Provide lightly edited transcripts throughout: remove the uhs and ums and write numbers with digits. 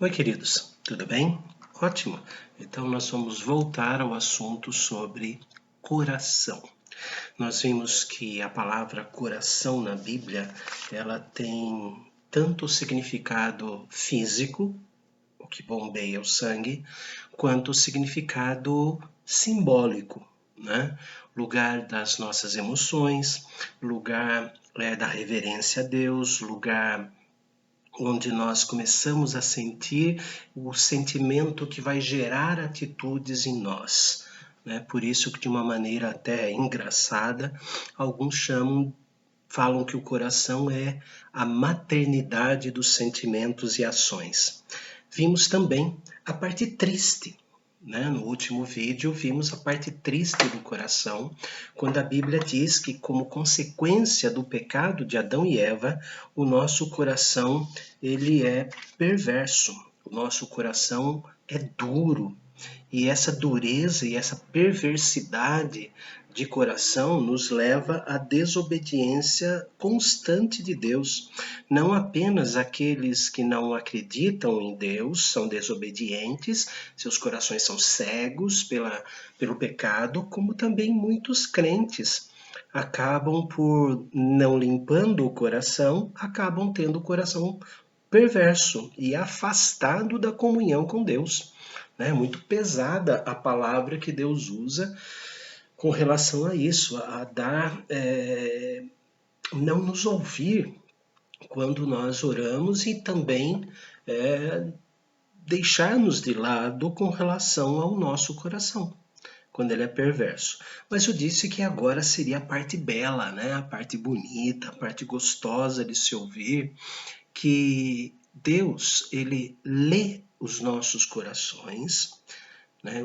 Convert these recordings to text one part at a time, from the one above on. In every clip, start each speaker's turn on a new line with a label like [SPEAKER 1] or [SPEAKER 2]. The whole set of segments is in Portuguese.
[SPEAKER 1] Oi, queridos, tudo bem? Ótimo! Então, nós vamos voltar ao assunto sobre coração. Nós vimos que a palavra coração na Bíblia, ela tem tanto significado físico, o que bombeia o sangue, quanto significado simbólico, né? Lugar das nossas emoções, lugar da reverência a Deus, lugar onde nós começamos a sentir o sentimento que vai gerar atitudes em nós. Né? Por isso que de uma maneira até engraçada, alguns falam que o coração é a maternidade dos sentimentos e ações. Vimos também a parte triste. No último vídeo vimos a parte triste do coração, quando a Bíblia diz que como consequência do pecado de Adão e Eva, o nosso coração ele é perverso, o nosso coração é duro. E essa dureza e essa perversidade de coração nos leva à desobediência constante de Deus. Não apenas aqueles que não acreditam em Deus são desobedientes, seus corações são cegos pelo pecado, como também muitos crentes acabam por, não limpando o coração, acabam tendo o coração perverso e afastado da comunhão com Deus. É muito pesada a palavra que Deus usa com relação a isso, a dar, não nos ouvir quando nós oramos e também deixarmos de lado com relação ao nosso coração, quando ele é perverso. Mas eu disse que agora seria a parte bela, né? A parte bonita, a parte gostosa de se ouvir, que Deus, ele lê os nossos corações,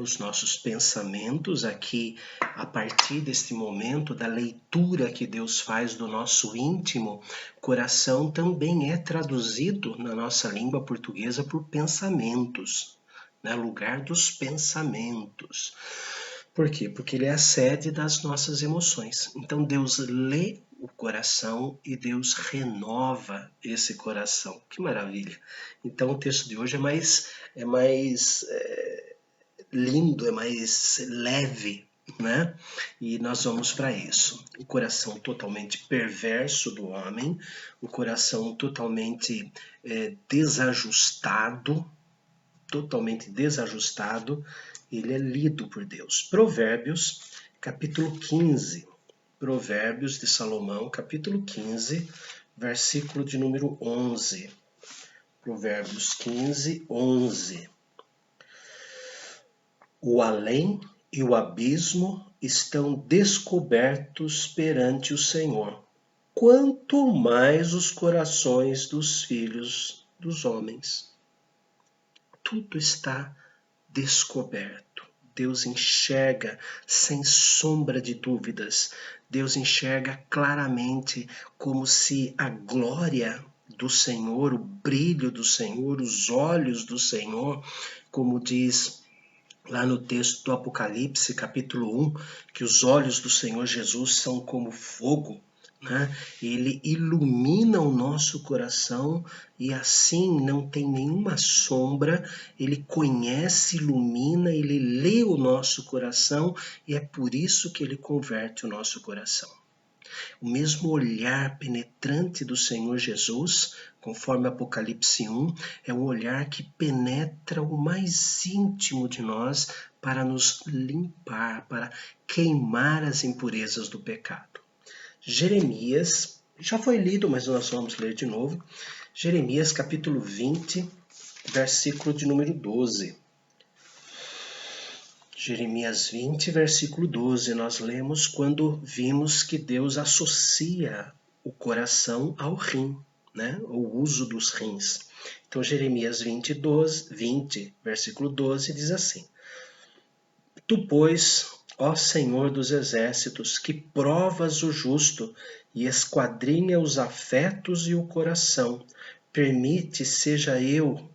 [SPEAKER 1] os nossos pensamentos aqui, a partir deste momento da leitura que Deus faz do nosso íntimo coração, também é traduzido na nossa língua portuguesa por pensamentos, lugar dos pensamentos. Por quê? Porque ele é a sede das nossas emoções. Então Deus lê o coração e Deus renova esse coração. Que maravilha! Então o texto de hoje é mais lindo, é mais leve, né? E nós vamos para isso. O coração totalmente perverso do homem, o coração totalmente desajustado, ele é lido por Deus. Provérbios, capítulo 15. Provérbios de Salomão, capítulo 15, versículo de número 11. Provérbios 15, 11. O além e o abismo estão descobertos perante o Senhor, quanto mais os corações dos filhos dos homens. Tudo está descoberto. Deus enxerga sem sombra de dúvidas. Deus enxerga claramente, como se a glória do Senhor, o brilho do Senhor, os olhos do Senhor, como diz lá no texto do Apocalipse, capítulo 1, que os olhos do Senhor Jesus são como fogo, né? Ele ilumina o nosso coração e assim não tem nenhuma sombra, ele conhece, ilumina, ele lê o nosso coração e é por isso que ele converte o nosso coração. O mesmo olhar penetrante do Senhor Jesus, conforme Apocalipse 1, é um olhar que penetra o mais íntimo de nós para nos limpar, para queimar as impurezas do pecado. Jeremias, já foi lido, mas nós vamos ler de novo. Jeremias capítulo 20, versículo de número 12. Jeremias 20, versículo 12, nós lemos quando vimos que Deus associa o coração ao rim, o uso dos rins. Então, Jeremias 20, versículo 12, diz assim: Tu, pois, ó Senhor dos exércitos, que provas o justo e esquadrinha os afetos e o coração, permite seja eu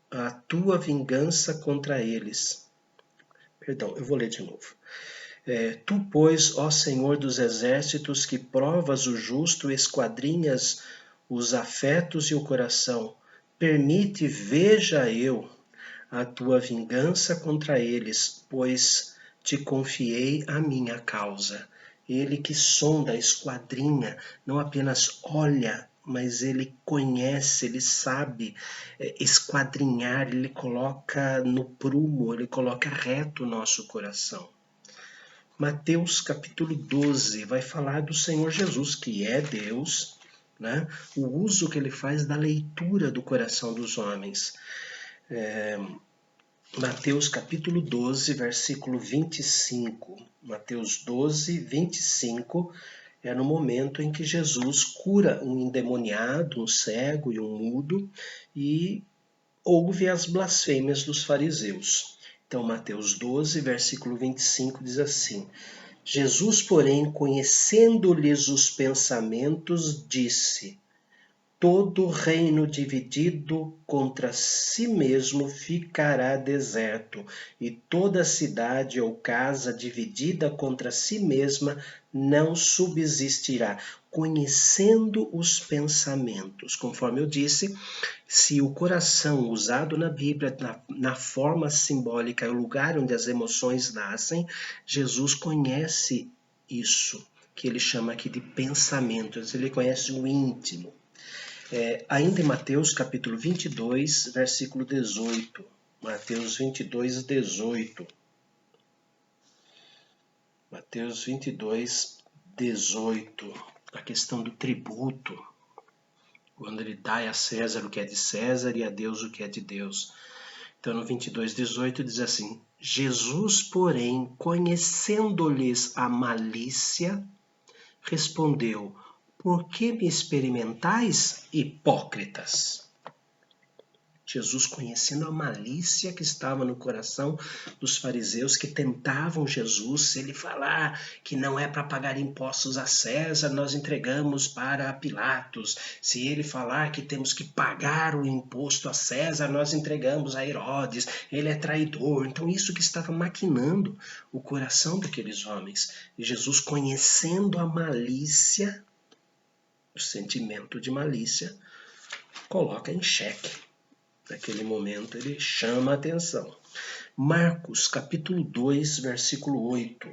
[SPEAKER 1] a tua vingança contra eles. Perdão, eu vou ler de novo. Tu, pois, ó Senhor dos exércitos, que provas o justo e esquadrinhas os afetos e o coração, permite, veja eu, a tua vingança contra eles, pois te confiei a minha causa. Ele que sonda, esquadrinha, não apenas olha, mas ele conhece, ele sabe esquadrinhar, ele coloca no prumo, ele coloca reto o nosso coração. Mateus capítulo 12 vai falar do Senhor Jesus, que é Deus, né? O uso que ele faz da leitura do coração dos homens. Mateus capítulo 12, versículo 25. Mateus 12, 25 é no momento em que Jesus cura um endemoniado, um cego e um mudo e ouve as blasfêmias dos fariseus. Então, Mateus 12, versículo 25 diz assim: Jesus, porém, conhecendo-lhes os pensamentos, disse: todo reino dividido contra si mesmo ficará deserto, e toda cidade ou casa dividida contra si mesma não subsistirá. Conhecendo os pensamentos, conforme eu disse, se o coração usado na Bíblia, na forma simbólica, é o lugar onde as emoções nascem, Jesus conhece isso, que ele chama aqui de pensamentos, ele conhece o íntimo. Ainda em Mateus capítulo 22, versículo 18. Mateus 22, 18. Mateus 22, 18. A questão do tributo. Quando ele dá a César o que é de César e a Deus o que é de Deus. Então no 22, 18 diz assim: Jesus, porém, conhecendo-lhes a malícia, respondeu: por que me experimentais, hipócritas? Jesus, conhecendo a malícia que estava no coração dos fariseus que tentavam Jesus, se ele falar que não é para pagar impostos a César, nós entregamos para Pilatos. Se ele falar que temos que pagar o imposto a César, nós entregamos a Herodes. Ele é traidor. Então isso que estava maquinando o coração daqueles homens. E Jesus, conhecendo a malícia, o sentimento de malícia, coloca em xeque. Naquele momento ele chama a atenção. Marcos capítulo 2, versículo 8.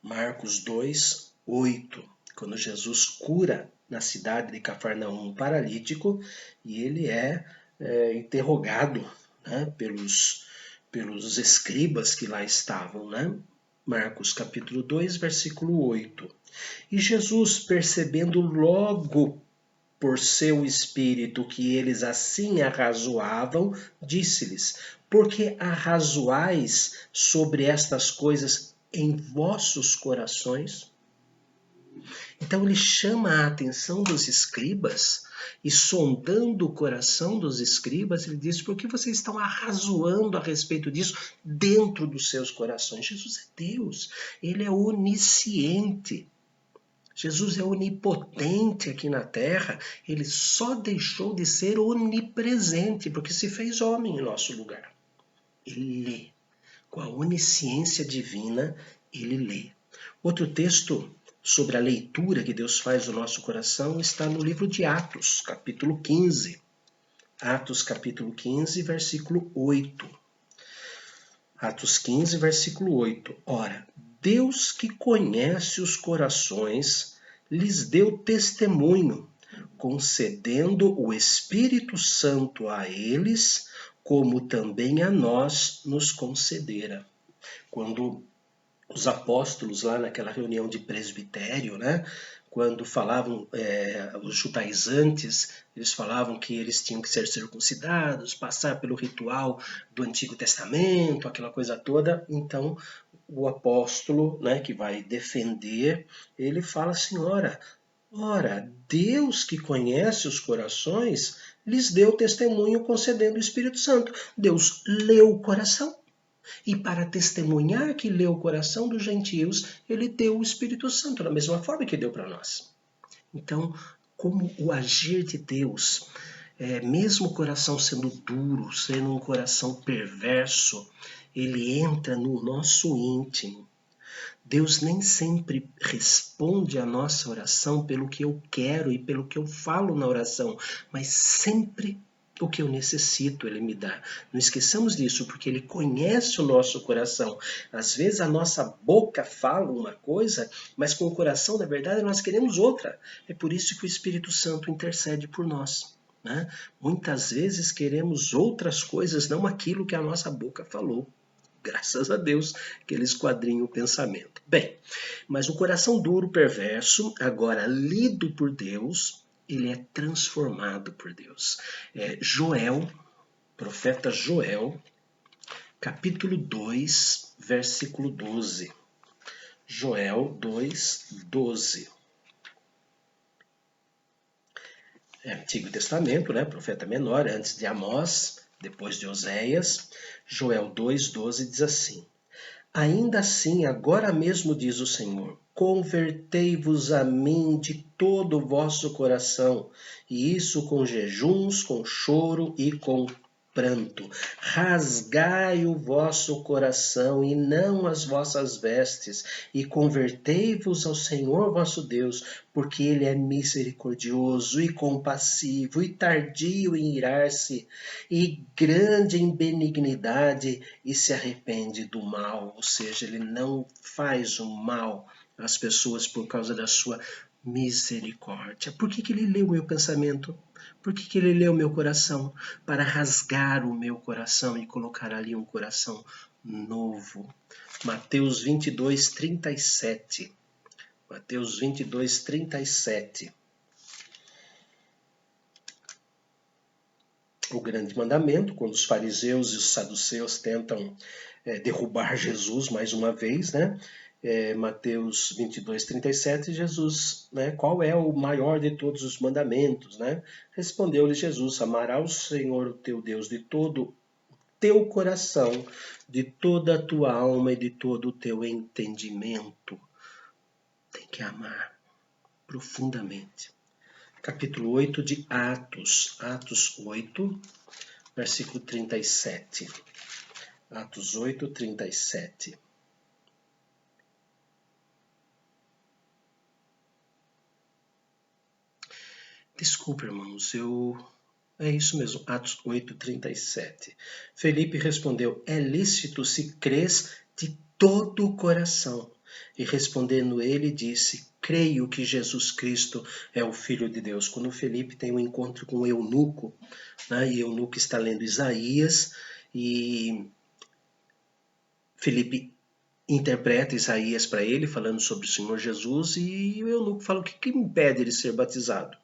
[SPEAKER 1] Marcos 2, 8. Quando Jesus cura na cidade de Cafarnaum um paralítico e ele é interrogado, né, pelos escribas que lá estavam, né? Marcos capítulo 2, versículo 8. E Jesus, percebendo logo por seu espírito que eles assim arrazoavam, disse-lhes: por que arrazoais sobre estas coisas em vossos corações? Então ele chama a atenção dos escribas e, sondando o coração dos escribas, ele diz: por que vocês estão arrazoando a respeito disso dentro dos seus corações? Jesus é Deus, ele é onisciente. Jesus é onipotente aqui na terra, ele só deixou de ser onipresente, porque se fez homem em nosso lugar. Ele lê. Com a onisciência divina, ele lê. Outro texto sobre a leitura que Deus faz no nosso coração está no livro de Atos, capítulo 15. Atos, capítulo 15, versículo 8. Atos 15, versículo 8. Ora, Deus que conhece os corações, lhes deu testemunho, concedendo o Espírito Santo a eles, como também a nós nos concedera. Quando os apóstolos lá naquela reunião de presbitério, né, quando falavam, os judaizantes, eles falavam que eles tinham que ser circuncidados, passar pelo ritual do Antigo Testamento, aquela coisa toda. Então, o apóstolo, né, que vai defender, ele fala assim: ora, Deus que conhece os corações, lhes deu testemunho concedendo o Espírito Santo. Deus leu o coração. E para testemunhar que leu o coração dos gentios, ele deu o Espírito Santo, da mesma forma que deu para nós. Então, como o agir de Deus, mesmo o coração sendo duro, sendo um coração perverso, ele entra no nosso íntimo. Deus nem sempre responde a nossa oração pelo que eu quero e pelo que eu falo na oração, mas sempre o que eu necessito Ele me dá. Não esqueçamos disso, porque Ele conhece o nosso coração. Às vezes a nossa boca fala uma coisa, mas com o coração, na verdade, nós queremos outra. É por isso que o Espírito Santo intercede por nós. Né? Muitas vezes queremos outras coisas, não aquilo que a nossa boca falou. Graças a Deus que ele esquadrinha o pensamento. Bem, mas o coração duro, perverso, agora lido por Deus, ele é transformado por Deus. Joel, profeta Joel, capítulo 2, versículo 12. Joel 2, 12. Antigo Testamento, né? Profeta menor, antes de Amós, depois de Oséias. Joel 2, 12 diz assim: Ainda assim, agora mesmo diz o Senhor, convertei-vos a mim de todo o vosso coração, e isso com jejuns, com choro e com pranto. Rasgai o vosso coração e não as vossas vestes, e convertei-vos ao Senhor vosso Deus, porque ele é misericordioso e compassivo e tardio em irar-se, e grande em benignidade, e se arrepende do mal, ou seja, ele não faz o mal às pessoas por causa da sua misericórdia. Por que ele leu o meu pensamento? Por que ele leu o meu coração? Para rasgar o meu coração e colocar ali um coração novo. Mateus 22, 37. Mateus 22, 37. O grande mandamento, quando os fariseus e os saduceus tentam derrubar Jesus mais uma vez, né? Mateus 22, 37, Jesus, né? Qual é o maior de todos os mandamentos, né? Respondeu-lhe Jesus: amarás o Senhor, o teu Deus, de todo o teu coração, de toda a tua alma e de todo o teu entendimento. Tem que amar profundamente. Capítulo 8 de Atos, Atos 8, versículo 37. Atos 8, 37. Desculpa, irmãos, é isso mesmo, Atos 8, 37. Felipe respondeu: é lícito se crês de todo o coração. E respondendo ele, disse: creio que Jesus Cristo é o Filho de Deus. Quando Felipe tem um encontro com o eunuco, né, e o eunuco está lendo Isaías, e Felipe interpreta Isaías para ele, falando sobre o Senhor Jesus, e o eunuco fala: o que impede ele ser batizado?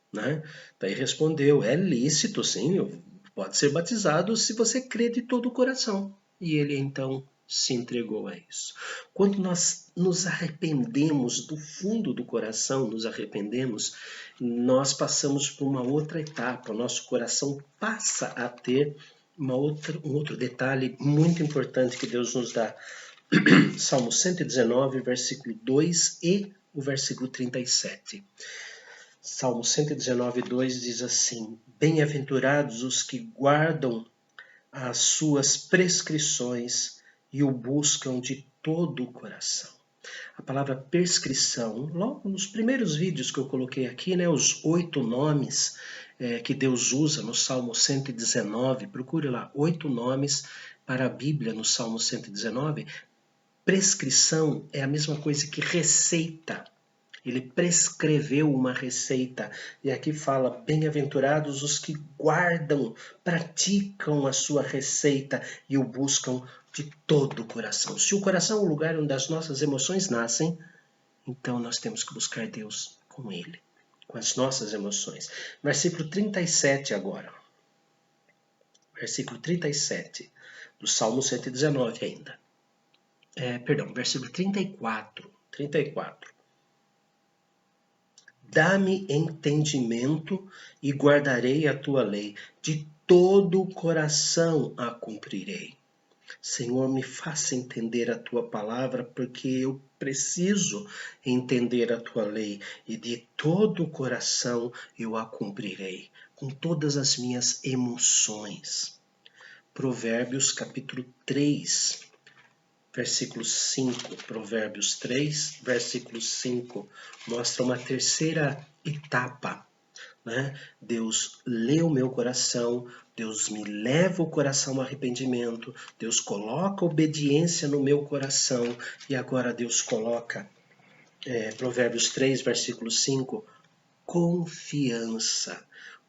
[SPEAKER 1] Né? Daí respondeu: é lícito, sim, pode ser batizado se você crê de todo o coração. E ele então se entregou a isso. Quando nós nos arrependemos do fundo do coração, nos arrependemos, nós passamos por uma outra etapa. O nosso coração passa a ter um outro detalhe muito importante que Deus nos dá. Salmo 119, versículo 2 e o versículo 37. Salmo 119, 2 diz assim: bem-aventurados os que guardam as suas prescrições e o buscam de todo o coração. A palavra prescrição, logo nos primeiros vídeos que eu coloquei aqui, né, os 8 nomes que Deus usa no Salmo 119, procure lá, 8 nomes para a Bíblia no Salmo 119. Prescrição é a mesma coisa que receita. Ele prescreveu uma receita. E aqui fala: bem-aventurados os que guardam, praticam a sua receita e o buscam de todo o coração. Se o coração é o lugar onde as nossas emoções nascem, então nós temos que buscar Deus com ele, com as nossas emoções. Versículo 37 agora. Versículo 37 do Salmo 119 ainda. Versículo 34. Dá-me entendimento e guardarei a tua lei, de todo o coração a cumprirei. Senhor, me faça entender a tua palavra, porque eu preciso entender a tua lei, e de todo o coração eu a cumprirei, com todas as minhas emoções. Provérbios capítulo 3, versículo 5, Provérbios 3, versículo 5, mostra uma terceira etapa, né? Deus lê o meu coração, Deus me leva o coração ao arrependimento, Deus coloca obediência no meu coração, e agora Deus coloca, Provérbios 3, versículo 5, confiança.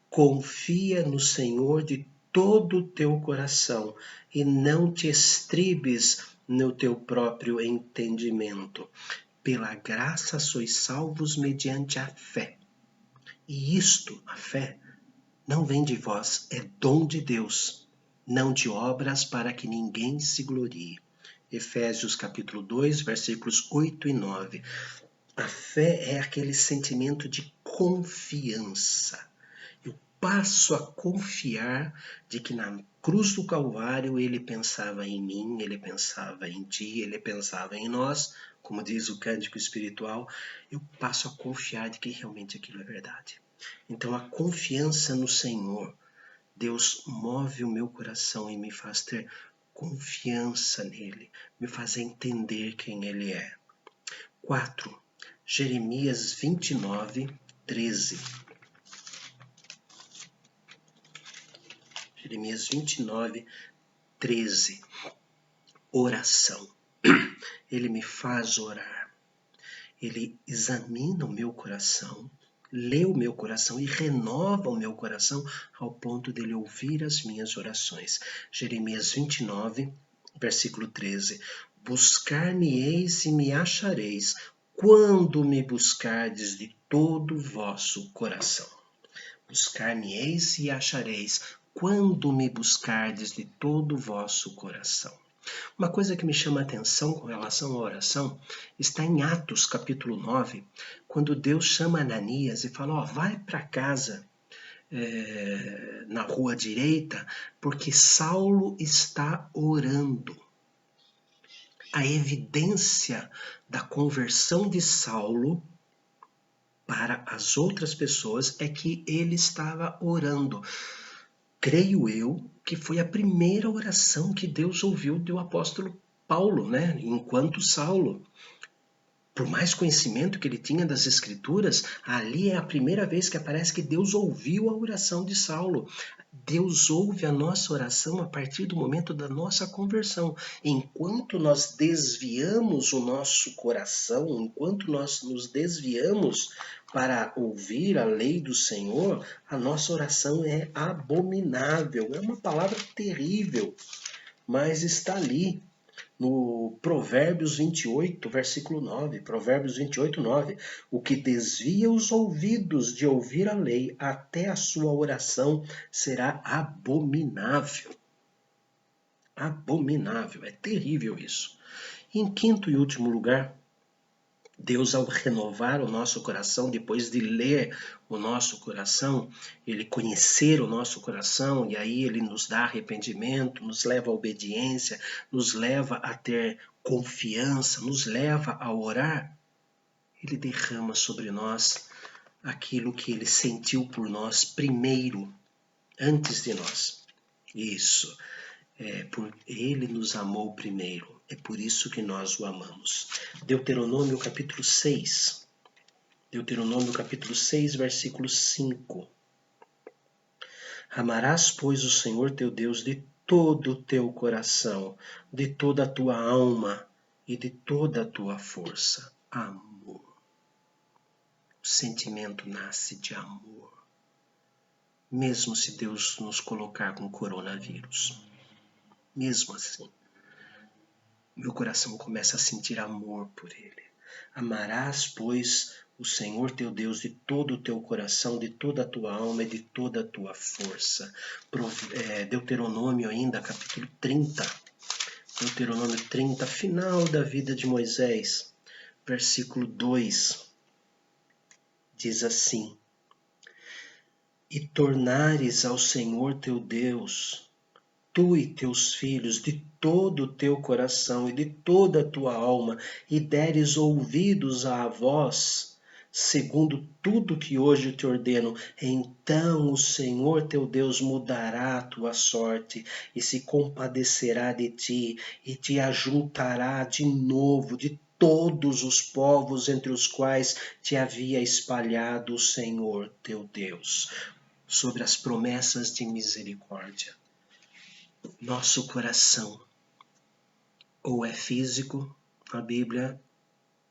[SPEAKER 1] Confia no Senhor de todo o teu coração e não te estribes no teu próprio entendimento. Pela graça sois salvos mediante a fé. E isto, a fé, não vem de vós, é dom de Deus, não de obras para que ninguém se glorie. Efésios capítulo 2, versículos 8 e 9. A fé é aquele sentimento de confiança. Eu passo a confiar de que na cruz do Calvário ele pensava em mim, ele pensava em ti, ele pensava em nós, como diz o cântico espiritual. Eu passo a confiar de que realmente aquilo é verdade. Então a confiança no Senhor, Deus move o meu coração e me faz ter confiança nele, me faz entender quem ele é. 4. Jeremias 29, 13. Jeremias 29, 13. Oração. Ele me faz orar. Ele examina o meu coração, lê o meu coração e renova o meu coração ao ponto dele ouvir as minhas orações. Jeremias 29, versículo 13. Buscar-me-eis e me achareis, quando me buscardes de todo o vosso coração. Buscar-me-eis e achareis, quando me buscardes de todo o vosso coração. Uma coisa que me chama a atenção com relação à oração está em Atos capítulo 9, quando Deus chama Ananias e fala, vai para casa na rua direita, porque Saulo está orando. A evidência da conversão de Saulo para as outras pessoas é que ele estava orando. Creio eu que foi a primeira oração que Deus ouviu do apóstolo Paulo, né? Enquanto Saulo. Por mais conhecimento que ele tinha das Escrituras, ali é a primeira vez que aparece que Deus ouviu a oração de Saulo. Deus ouve a nossa oração a partir do momento da nossa conversão. Enquanto nós desviamos o nosso coração, enquanto nós nos desviamos para ouvir a lei do Senhor, a nossa oração é abominável. É uma palavra terrível, mas está ali. No Provérbios 28, versículo 9, Provérbios 28, 9, o que desvia os ouvidos de ouvir a lei até a sua oração será abominável. Abominável, é terrível isso. E em quinto e último lugar, Deus, ao renovar o nosso coração, depois de ler o nosso coração, ele conhecer o nosso coração, e aí ele nos dá arrependimento, nos leva à obediência, nos leva a ter confiança, nos leva a orar, ele derrama sobre nós aquilo que ele sentiu por nós primeiro, antes de nós. Isso. Ele nos amou primeiro. É por isso que nós o amamos. Deuteronômio capítulo 6. Deuteronômio capítulo 6, versículo 5. Amarás, pois, o Senhor teu Deus de todo o teu coração, de toda a tua alma e de toda a tua força. Amor. O sentimento nasce de amor. Mesmo se Deus nos colocar com coronavírus. Mesmo assim. Meu coração começa a sentir amor por ele. Amarás, pois, o Senhor teu Deus de todo o teu coração, de toda a tua alma e de toda a tua força. Deuteronômio ainda, capítulo 30. Deuteronômio 30, final da vida de Moisés. Versículo 2. Diz assim: E tornares ao Senhor teu Deus, tu e teus filhos, de todo o teu coração e de toda a tua alma, e deres ouvidos à voz segundo tudo que hoje te ordeno, então o Senhor teu Deus mudará a tua sorte e se compadecerá de ti e te ajuntará de novo de todos os povos entre os quais te havia espalhado o Senhor teu Deus. Sobre as promessas de misericórdia. Nosso coração ou é físico, a Bíblia,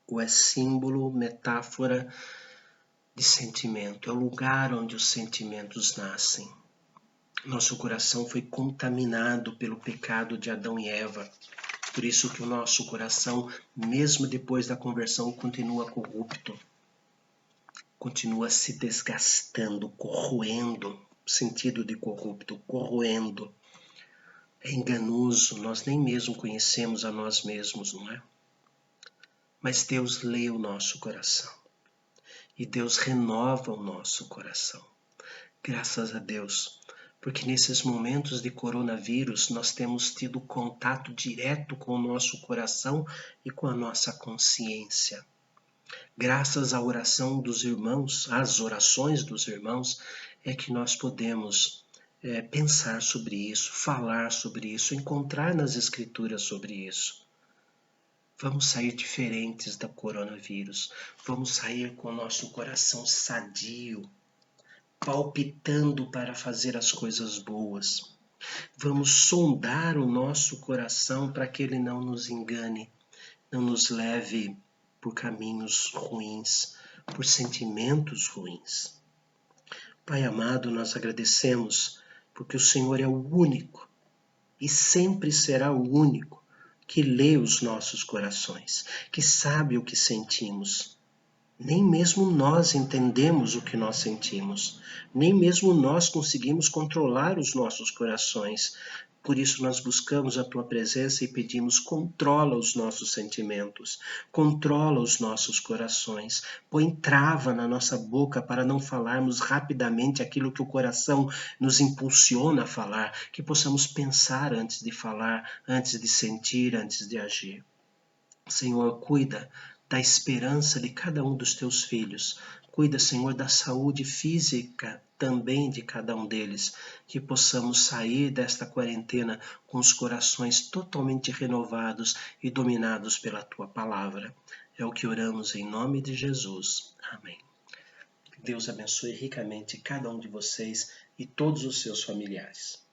[SPEAKER 1] ou é símbolo, metáfora de sentimento. É o lugar onde os sentimentos nascem. Nosso coração foi contaminado pelo pecado de Adão e Eva. Por isso que o nosso coração, mesmo depois da conversão, continua corrupto. Continua se desgastando, corroendo, sentido de corrupto, corroendo. É enganoso, nós nem mesmo conhecemos a nós mesmos, não é? Mas Deus lê o nosso coração. E Deus renova o nosso coração. Graças a Deus, porque nesses momentos de coronavírus nós temos tido contato direto com o nosso coração e com a nossa consciência. Graças à oração dos irmãos, às orações dos irmãos, é que nós podemos pensar sobre isso, falar sobre isso, encontrar nas Escrituras sobre isso. Vamos sair diferentes da coronavírus. Vamos sair com o nosso coração sadio, palpitando para fazer as coisas boas. Vamos sondar o nosso coração para que ele não nos engane, não nos leve por caminhos ruins, por sentimentos ruins. Pai amado, nós agradecemos porque o Senhor é o único e sempre será o único que lê os nossos corações, que sabe o que sentimos. Nem mesmo nós entendemos o que nós sentimos, nem mesmo nós conseguimos controlar os nossos corações. Por isso nós buscamos a Tua presença e pedimos, controla os nossos sentimentos, controla os nossos corações, põe trava na nossa boca para não falarmos rapidamente aquilo que o coração nos impulsiona a falar, que possamos pensar antes de falar, antes de sentir, antes de agir. Senhor, cuida da esperança de cada um dos teus filhos. Cuida, Senhor, da saúde física também de cada um deles. Que possamos sair desta quarentena com os corações totalmente renovados e dominados pela tua palavra. É o que oramos em nome de Jesus. Amém. Deus abençoe ricamente cada um de vocês e todos os seus familiares.